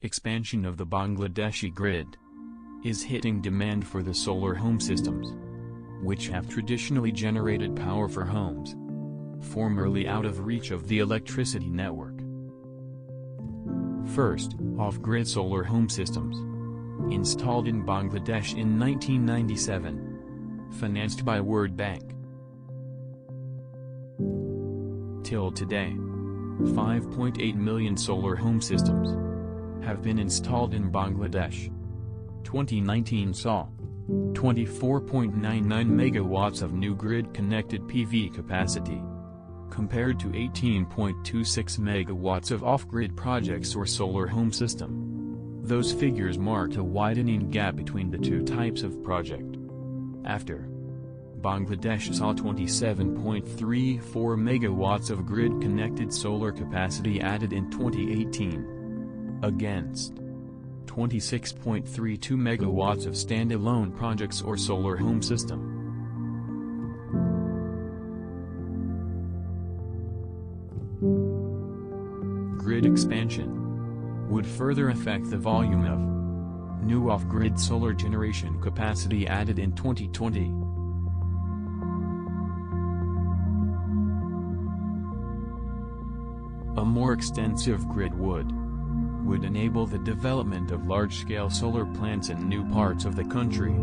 Expansion of the Bangladeshi grid is hitting demand for the solar home systems, which have traditionally generated power for homes, formerly out of reach of the electricity network. First, off-grid solar home systems, installed in Bangladesh in 1997, financed by World Bank. Till today, 5.8 million solar home systems have been installed in Bangladesh. 2019 saw 24.99 megawatts of new grid-connected PV capacity, compared to 18.26 megawatts of off-grid projects or solar home system. Those figures marked a widening gap between the two types of project. After Bangladesh saw 27.34 megawatts of grid-connected solar capacity added in 2018, against 26.32 megawatts of standalone projects or solar home system. Grid expansion would further affect the volume of new off-grid solar generation capacity added in 2020. A more extensive grid would enable the development of large-scale solar plants in new parts of the country.